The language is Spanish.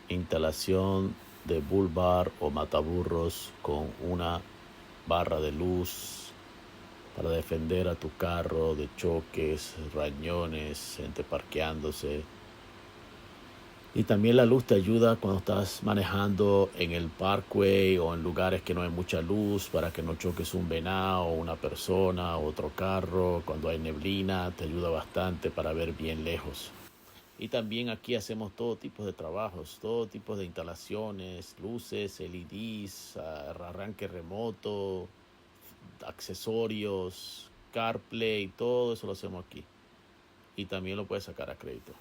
instalación de bull bar o mataburros con una barra de luz para defender a tu carro de choques, rañones, gente parqueándose. Y también la luz te ayuda cuando estás manejando en el parkway o en lugares que no hay mucha luz para que no choques un venado, una persona, otro carro. Cuando hay neblina, te ayuda bastante para ver bien lejos. Y también aquí hacemos todo tipo de trabajos, todo tipo de instalaciones, luces, LEDs, arranque remoto, accesorios, CarPlay, todo eso lo hacemos aquí. Y también lo puedes sacar a crédito.